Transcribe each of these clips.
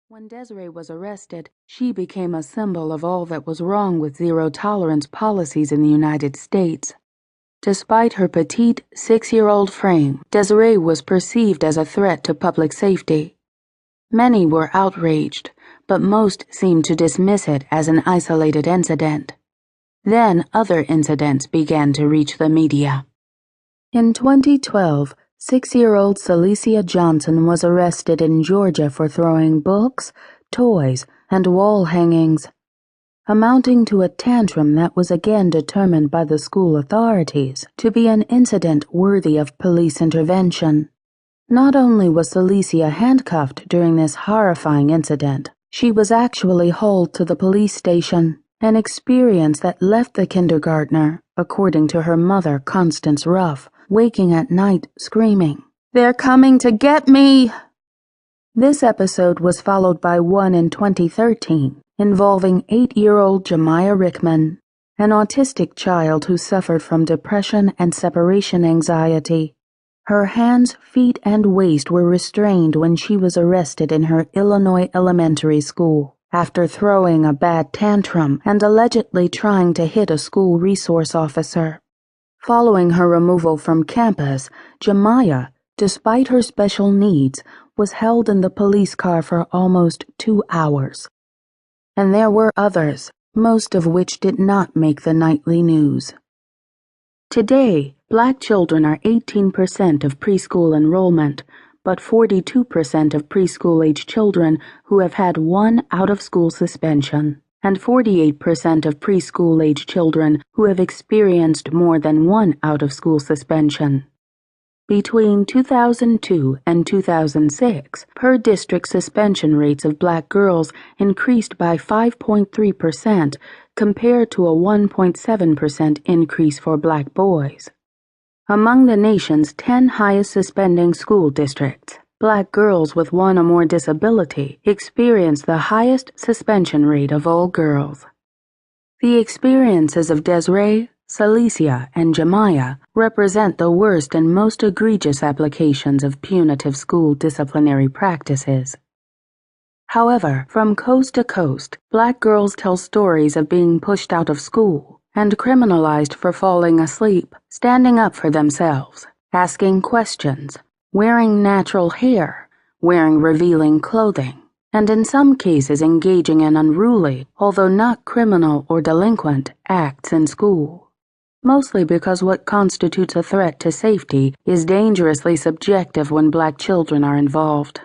When Desiree was arrested, she became a symbol of all that was wrong with zero-tolerance policies in the United States. Despite her petite, 6-year-old frame, Desiree was perceived as a threat to public safety. Many were outraged, but most seemed to dismiss it as an isolated incident. Then other incidents began to reach the media. In 2012, 6-year-old Celicia Johnson was arrested in Georgia for throwing books, toys, and wall hangings, amounting to a tantrum that was again determined by the school authorities to be an incident worthy of police intervention. Not only was Celicia handcuffed during this horrifying incident, she was actually hauled to the police station, an experience that left the kindergartner, according to her mother, Constance Ruff, waking at night screaming, "They're coming to get me!" This episode was followed by one in 2013 involving 8-year-old Jemiah Rickman, an autistic child who suffered from depression and separation anxiety. Her hands, feet, and waist were restrained when she was arrested in her Illinois elementary school after throwing a bad tantrum and allegedly trying to hit a school resource officer. Following her removal from campus, Jemiah, despite her special needs, was held in the police car for almost 2 hours. And there were others, most of which did not make the nightly news. Today, Black children are 18% of preschool enrollment, but 42% of preschool-age children who have had one out-of-school suspension, and 48% of preschool-age children who have experienced more than one out-of-school suspension. Between 2002 and 2006, per-district suspension rates of Black girls increased by 5.3% compared to a 1.7% increase for Black boys. Among the nation's 10 highest suspending school districts, Black girls with one or more disability experience the highest suspension rate of all girls. The experiences of Desiree, Celicia, and Jemiah represent the worst and most egregious applications of punitive school disciplinary practices. However, from coast to coast, Black girls tell stories of being pushed out of school and criminalized for falling asleep, standing up for themselves, asking questions, wearing natural hair, wearing revealing clothing, and in some cases engaging in unruly, although not criminal or delinquent, acts in school. Mostly because what constitutes a threat to safety is dangerously subjective when Black children are involved.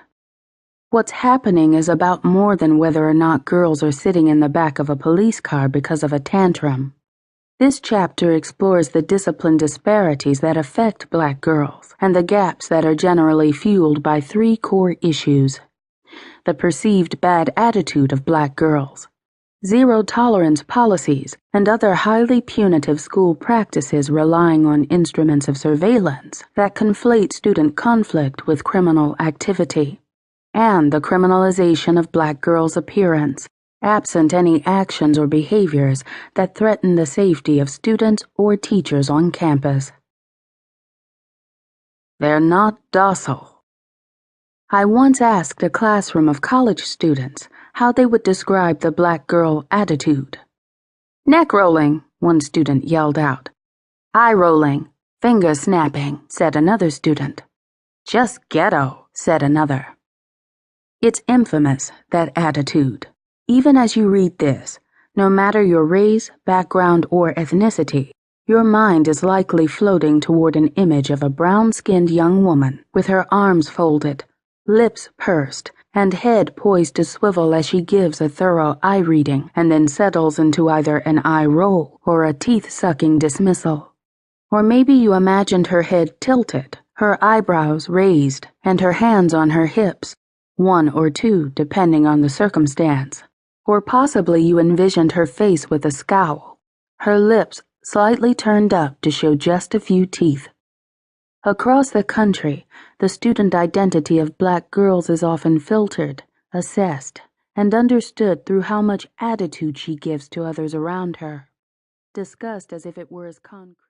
What's happening is about more than whether or not girls are sitting in the back of a police car because of a tantrum. This chapter explores the discipline disparities that affect Black girls and the gaps that are generally fueled by 3 core issues: the perceived bad attitude of Black girls, zero-tolerance policies, and other highly punitive school practices relying on instruments of surveillance that conflate student conflict with criminal activity, and the criminalization of Black girls' appearance, absent any actions or behaviors that threaten the safety of students or teachers on campus. They're not docile. I once asked a classroom of college students how they would describe the Black girl attitude. "Neck rolling," one student yelled out. "Eye rolling, finger snapping," said another student. "Just ghetto," said another. It's infamous, that attitude. Even as you read this, no matter your race, background, or ethnicity, your mind is likely floating toward an image of a brown-skinned young woman with her arms folded, lips pursed, and head poised to swivel as she gives a thorough eye reading and then settles into either an eye roll or a teeth-sucking dismissal. Or maybe you imagined her head tilted, her eyebrows raised, and her hands on her hips, 1 or 2 depending on the circumstance. Or possibly you envisioned her face with a scowl, her lips slightly turned up to show just a few teeth. Across the country, the student identity of Black girls is often filtered, assessed, and understood through how much attitude she gives to others around her, discussed as if it were as concrete.